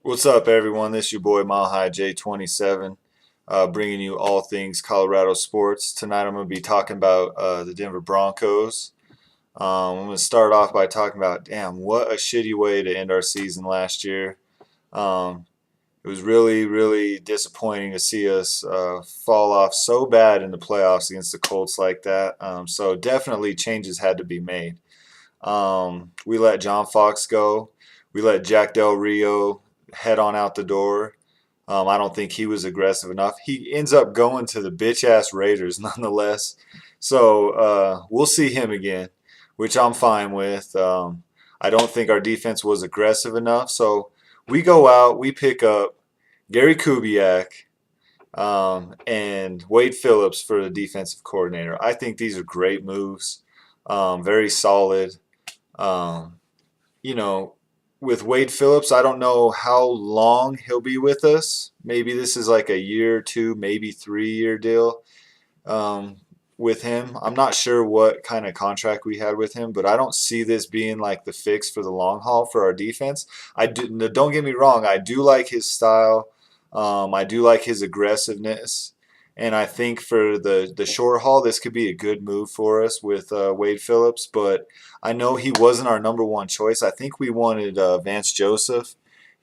What's up, everyone? This is your boy MileHighJay 27, bringing you all things Colorado sports. Tonight, I'm going to be talking about the Denver Broncos. I'm going to start off by talking about, damn, what a shitty way to end our season last year. Um, it was really, really disappointing to see us fall off so bad in the playoffs against the Colts like that. So definitely changes had to be made. We let John Fox go. We let Jack Del Rio head on out the door. I don't think he was aggressive enough. He ends up going to the bitch ass Raiders nonetheless. So we'll see him again, which I'm fine with. I don't think our defense was aggressive enough. So we go out, we pick up Gary Kubiak and Wade Phillips for the defensive coordinator. I think these are great moves, very solid. Um, you know, with Wade Phillips, I don't know how long he'll be with us. Maybe this is like a year or two, maybe 3 year deal um, with him. I'm not sure what kind of contract we had with him, but I don't see this being like the fix for the long haul for our defense. Don't get me wrong, I do like his style. I do like his aggressiveness. And I think for the short haul, this could be a good move for us with Wade Phillips. But I know he wasn't our number one choice. I think we wanted Vance Joseph,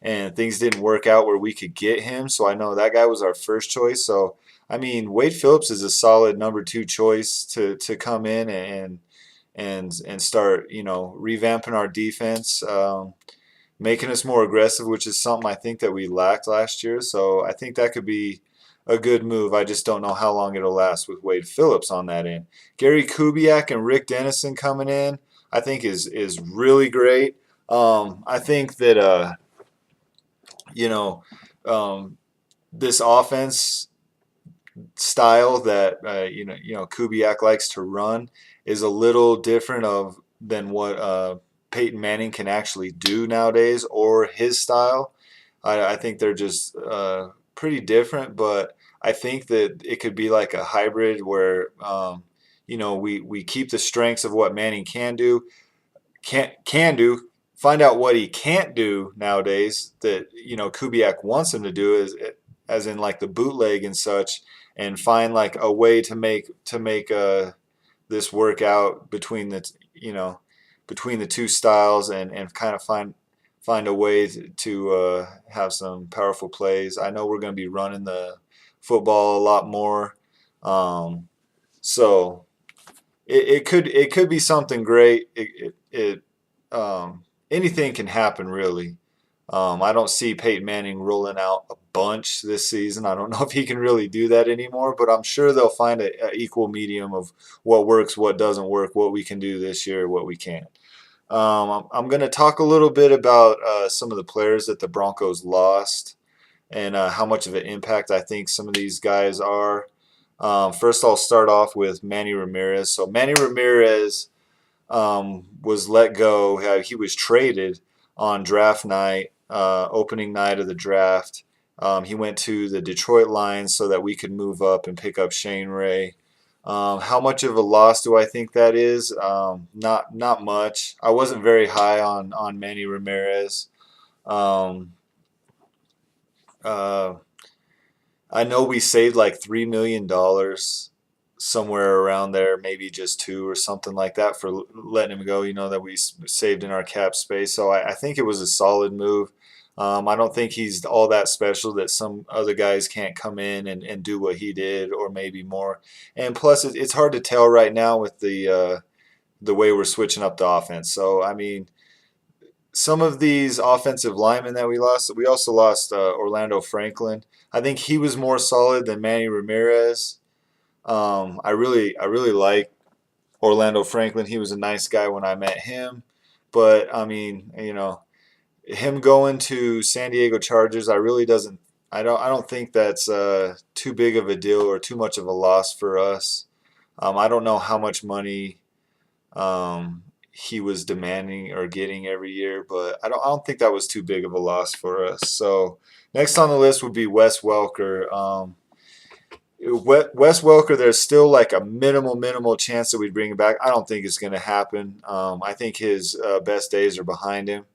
and things didn't work out where we could get him. So I know that guy was our first choice. So I mean, Wade Phillips is a solid number two choice to come in and start revamping our defense, making us more aggressive, which is something I think that we lacked last year. So I think that could be a good move. I just don't know how long it'll last with Wade Phillips on that end. Gary Kubiak and Rick Dennison coming in, I think is really great. I think that you know um, this offense style that Kubiak likes to run is a little different of than what Peyton Manning can actually do nowadays, or his style. I think they're just pretty different, but I think that it could be like a hybrid where we keep the strengths of what Manning can do, find out what he can't do nowadays that Kubiak wants him to do, as in like the bootleg and such, and find like a way to make this work out between the two styles, and kind of find a way to have some powerful plays. I know we're going to be running the football a lot more, so it could be something great. Anything can happen really. I don't see Peyton Manning rolling out a bunch this season. I don't know if he can really do that anymore, but I'm sure they'll find a equal medium of what works, what doesn't work, what we can do this year, what we can't. I'm going to talk a little bit about some of the players that the Broncos lost, and how much of an impact I think some of these guys are. First, I'll start off with Manny Ramirez. So Manny Ramirez was let go. He was traded on draft night, opening night of the draft. He went to the Detroit Lions so that we could move up and pick up Shane Ray. How much of a loss do I think that is? Not much. I wasn't very high on Manny Ramirez. Um, uh, I know we saved like $3 million, somewhere around there, maybe just two or something like that, for letting him go. That we saved in our cap space. So I think it was a solid move. I don't think he's all that special that some other guys can't come in and do what he did, or maybe more. And plus, it's hard to tell right now with the way we're switching up the offense. So I mean, some of these offensive linemen that we lost, we also lost Orlando Franklin. I think he was more solid than Manny Ramirez. I really like Orlando Franklin. He was a nice guy when I met him, but I mean, him going to San Diego Chargers, I really doesn't. I don't think that's too big of a deal or too much of a loss for us. I don't know how much money he was demanding or getting every year, but I don't think that was too big of a loss for us. So next on the list would be Wes Welker. Wes Welker, there's still like a minimal chance that we'd bring him back. I don't think it's going to happen. I think his best days are behind him.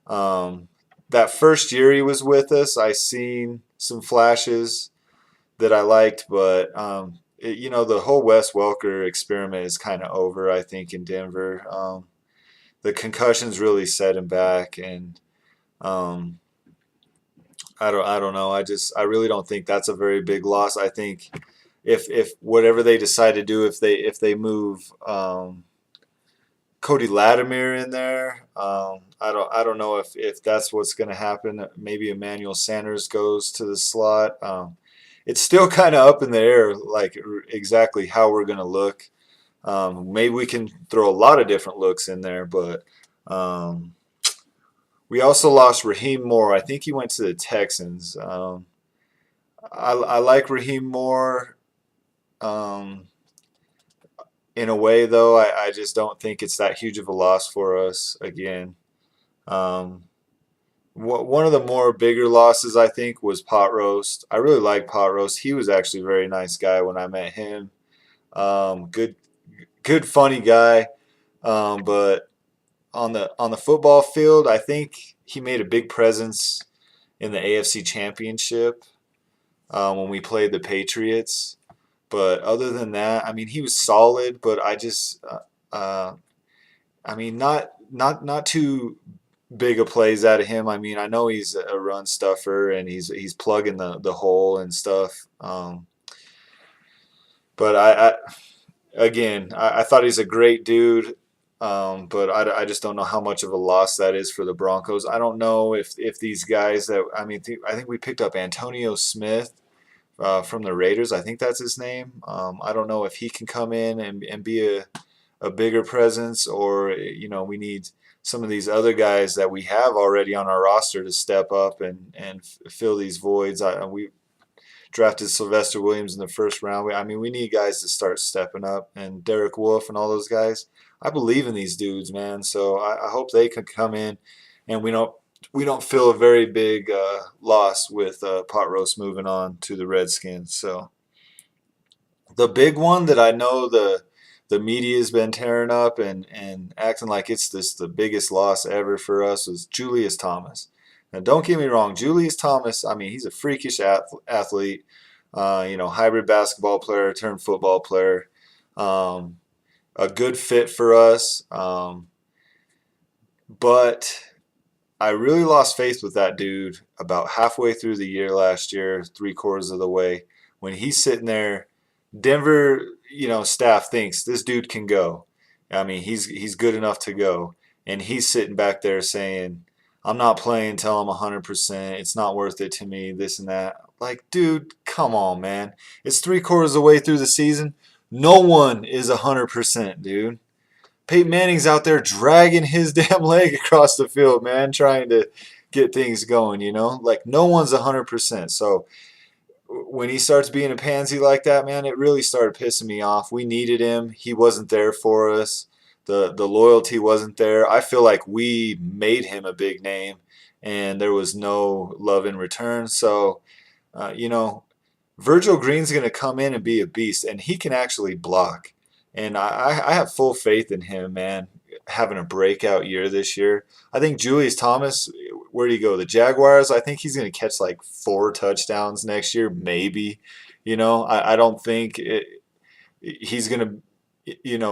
Um, that first year he was with us, I seen some flashes that I liked, but the whole Wes Welker experiment is kind of over, I think, in Denver. The concussions really set him back, and um, I don't know. I really don't think that's a very big loss. I think if whatever they decide to do, if they move Cody Latimer in there, I don't know if that's what's going to happen. Maybe Emmanuel Sanders goes to the slot. It's still kind of up in the air, like exactly how we're going to look. Maybe we can throw a lot of different looks in there, but um, we also lost Raheem Moore. I think he went to the Texans. I like Raheem Moore um, in a way, though. I just don't think it's that huge of a loss for us again. Um, One of the more bigger losses, I think, was Pot Roast. I really like Pot Roast. He was actually a very nice guy when I met him. Good, funny guy. But on the football field, I think he made a big presence in the AFC Championship when we played the Patriots. But other than that, I mean, he was solid. But uh, I mean, not too big of plays out of him. I mean, I know he's a run stuffer and he's plugging the hole and stuff. But I thought he's a great dude. But I just don't know how much of a loss that is for the Broncos. I don't know if these guys that I mean I think we picked up Antonio Smith from the Raiders. I think that's his name. I don't know if he can come in and be a bigger presence, or we need some of these other guys that we have already on our roster to step up and fill these voids. We drafted Sylvester Williams in the first round. I mean, we need guys to start stepping up, and Derek Wolfe and all those guys. I believe in these dudes, man. So I hope they can come in, and we don't feel a very big loss with Pot Roast moving on to the Redskins. So the big one that I know the media's been tearing up and acting like it's the biggest loss ever for us was Julius Thomas. Now, don't get me wrong, Julius Thomas, I mean, he's a freakish athlete, hybrid basketball player turned football player, a good fit for us. But I really lost faith with that dude about halfway through the year last year, three-quarters of the way, when he's sitting there. Denver, staff thinks this dude can go. I mean, he's good enough to go, and he's sitting back there saying, "I'm not playing until I'm 100%. It's not worth it to me. This and that." Like, dude, come on, man. It's three-quarters of the way through the season. No one is 100%, dude. Peyton Manning's out there dragging his damn leg across the field, man, trying to get things going. Like no one's 100%. So when he starts being a pansy like that, man, it really started pissing me off. We needed him. He wasn't there for us. The loyalty wasn't there. I feel like we made him a big name, and there was no love in return. So, uh, you know, Virgil Green's going to come in and be a beast, and he can actually block. And I have full faith in him, man, having a breakout year this year. I think Julius Thomas, where do you go? The Jaguars, I think he's going to catch like 4 touchdowns next year, maybe. I don't think he's going to,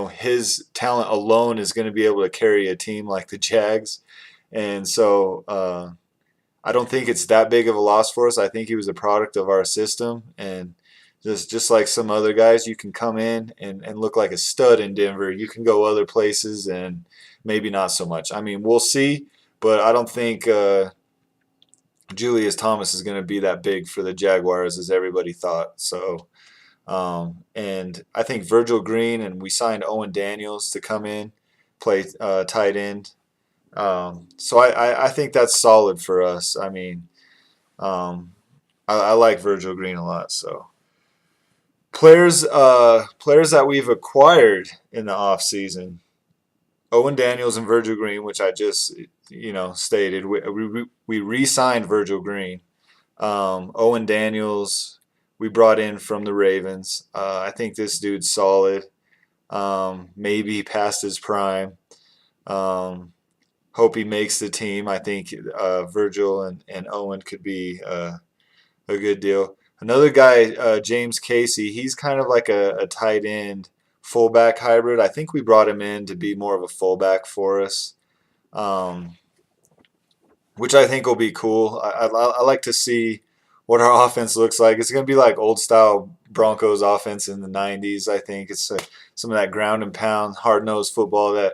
his talent alone is going to be able to carry a team like the Jags. And so I don't think it's that big of a loss for us. I think he was a product of our system. And just like some other guys, you can come in and look like a stud in Denver. You can go other places and maybe not so much. I mean, we'll see, but I don't think Julius Thomas is going to be that big for the Jaguars as everybody thought. So, and I think Virgil Green, and we signed Owen Daniels to come in, play tight end. So I think that's solid for us. I mean, I like Virgil Green a lot. So players that we've acquired in the offseason, Owen Daniels and Virgil Green, which I just stated. We re-signed Virgil Green. Owen Daniels we brought in from the Ravens. I think this dude's solid. Maybe past his prime. Hope he makes the team. I think Virgil and Owen could be a good deal. Another guy, James Casey, he's kind of like a tight end fullback hybrid. I think we brought him in to be more of a fullback for us, um, which I think will be cool. I like to see what our offense looks like. It's going to be like old style Broncos offense in the 90s. I think it's some of that ground and pound, hard nosed football that,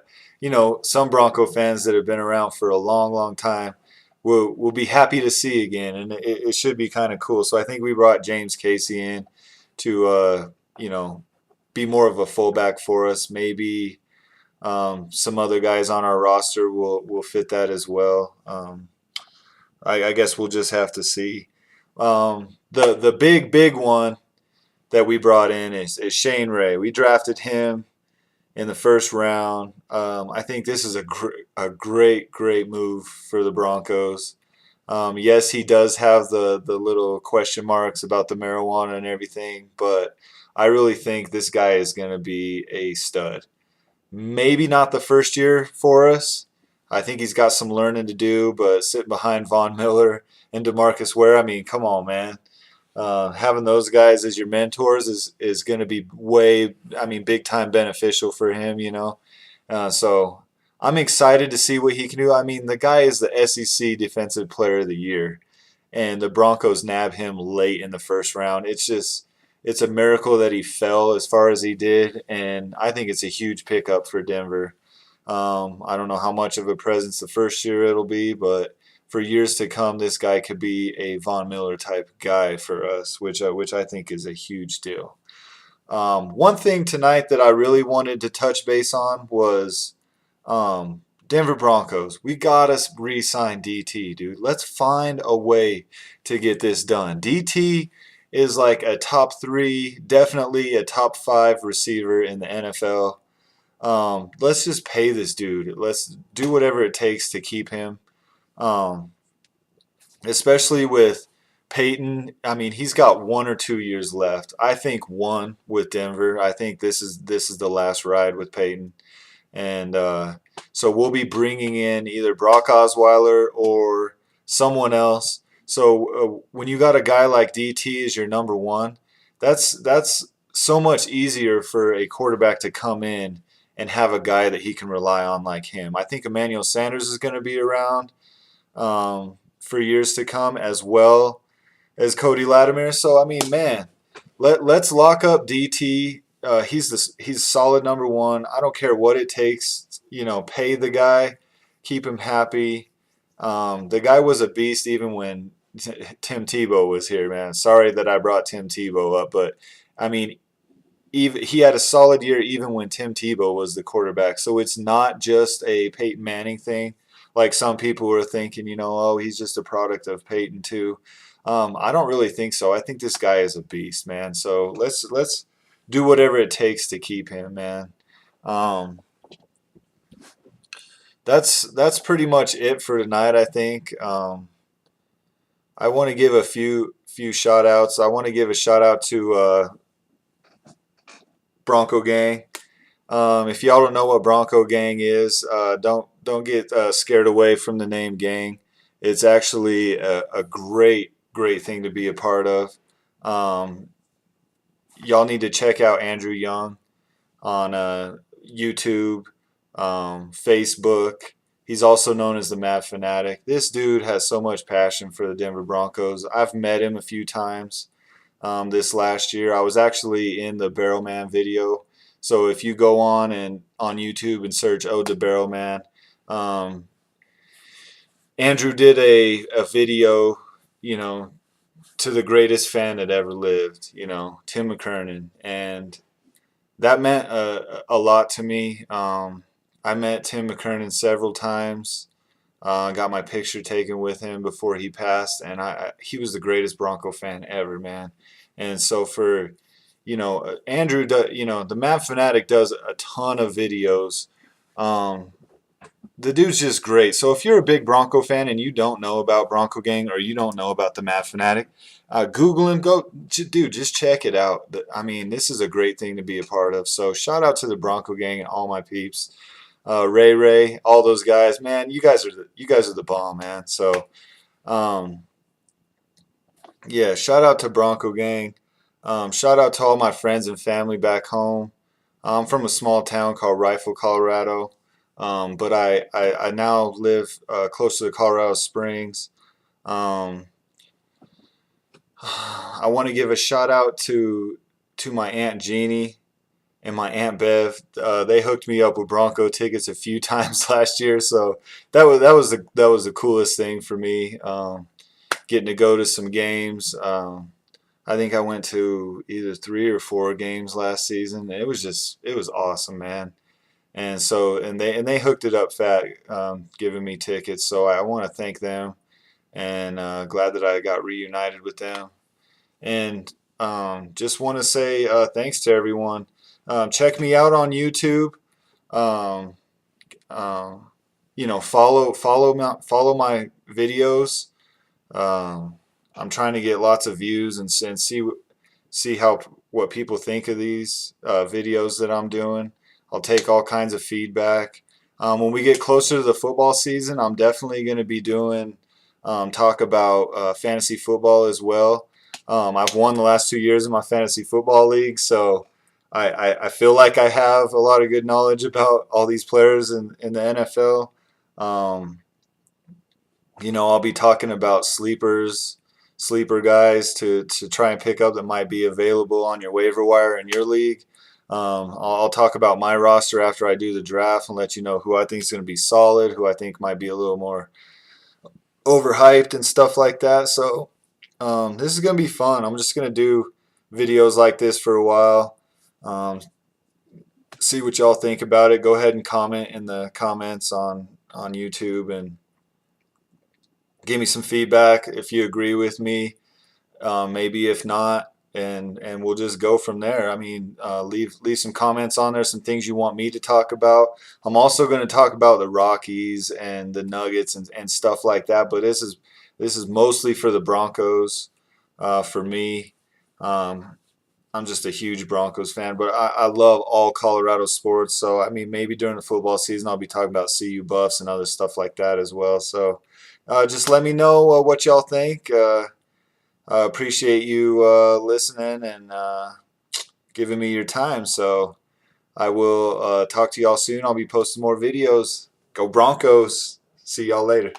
some Bronco fans that have been around for a long, long time will be happy to see again, and it should be kind of cool. So I think we brought James Casey in to be more of a fullback for us. Maybe some other guys on our roster will fit that as well. I guess we'll just have to see. The big one that we brought in is Shane Ray. We drafted him in the first round. I think this is a great move for the Broncos. Yes, he does have the little question marks about the marijuana and everything, but I really think this guy is going to be a stud. Maybe not the first year for us. I think he's got some learning to do, but sitting behind Von Miller and Demaryius Ware, I mean, come on, man. Having those guys as your mentors is going to be big time beneficial for him. So I'm excited to see what he can do. I mean, the guy is the SEC Defensive Player of the Year, and the Broncos nab him late in the first round. It's a miracle that he fell as far as he did, and I think it's a huge pickup for Denver. I don't know how much of a presence the first year it'll be, but for years to come, this guy could be a Von Miller type guy for us, which I think is a huge deal. One thing tonight that I really wanted to touch base on was Denver Broncos. We gotta re-sign DT, dude. Let's find a way to get this done. DT is like a top 3, definitely a top 5 receiver in the NFL. Let's just pay this dude. Let's do whatever it takes to keep him. Especially with Peyton. I mean, he's got 1 or 2 years left. I think 1 with Denver. I think this is the last ride with Peyton. And so we'll be bringing in either Brock Osweiler or someone else. So when you got a guy like DT as your number 1, that's so much easier for a quarterback to come in and have a guy that he can rely on like him. I think Emmanuel Sanders is going to be around for years to come, as well as Cody Latimer. So I mean, man, let's lock up DT. He's solid number 1. I don't care what it takes. Pay the guy, keep him happy. The guy was a beast even when Tim Tebow was here, man. Sorry that I brought Tim Tebow up, but I mean, he had a solid year even when Tim Tebow was the quarterback. So it's not just a Peyton Manning thing, like some people were thinking. Oh, he's just a product of Peyton too. I don't really think so. I think this guy is a beast, man. So let's do whatever it takes to keep him, man. That's pretty much it for tonight, I think. I want to give a few shout outs. I want to give a shout out to Bronco Gang. If y'all don't know what Bronco Gang is, don't get scared away from the name gang. It's actually a great thing to be a part of. Y'all need to check out Andrew Young on YouTube, Facebook. He's also known as the Mad Fanatic. This dude has so much passion for the Denver Broncos. I've met him a few times this last year. I was actually in the Barrelman video. So if you go on YouTube and search Ode to Barrelman, Andrew did a video, to the greatest fan that ever lived, Tim McKernan. And that meant a lot to me. I met Tim McKernan several times. Got my picture taken with him before he passed, and he was the greatest Bronco fan ever, man. And so for, Andrew, the Mad Fanatic does a ton of videos. The dude's just great. So if you're a big Bronco fan and you don't know about Bronco Gang or you don't know about the Mad Fanatic, Google him. Dude, just check it out. I mean, this is a great thing to be a part of. So shout out to the Bronco Gang and all my peeps. Ray, all those guys. Man, you guys are the bomb, man. So um, yeah, shout out to Bronco Gang. Shout out to all my friends and family back home. I'm from a small town called Rifle, Colorado. But I now live close to the Colorado Springs. Um, I want to give a shout out to my Aunt Jeannie and my Aunt Bev. They hooked me up with Bronco tickets a few times last year, so that was the coolest thing for me. Getting to go to some games. I think I went to either 3 or 4 games last season. It was awesome, man. And so and they hooked it up fat, giving me tickets. So I want to thank them, and glad that I got reunited with them. And just want to say thanks to everyone. Check me out on YouTube. Um, um, follow my videos. Um, I'm trying to get lots of views and see how what people think of these videos that I'm doing. I'll take all kinds of feedback. When we get closer to the football season, I'm definitely going to be doing talk about fantasy football as well. I've won the last 2 years in my fantasy football league, so I feel like I have a lot of good knowledge about all these players in the NFL. Um, I'll be talking about sleeper guys to try and pick up that might be available on your waiver wire in your league. I'll talk about my roster after I do the draft and let you know who I think is going to be solid, who I think might be a little more overhyped and stuff like that. So this is going to be fun. I'm just going to do videos like this for a while. Um, See what y'all think about it. Go ahead and comment in the comments on YouTube and give me some feedback if you agree with me. Maybe if not, and we'll just go from there. I mean, leave some comments on there, some things you want me to talk about. I'm also going to talk about the Rockies and the Nuggets and stuff like that. But this is mostly for the Broncos. For me, um, I'm just a huge Broncos fan, but I love all Colorado sports. So I mean, maybe during the football season, I'll be talking about CU Buffs and other stuff like that as well. So just let me know what y'all think. Appreciate you listening and giving me your time. So I will talk to y'all soon. I'll be posting more videos. Go Broncos. See y'all later.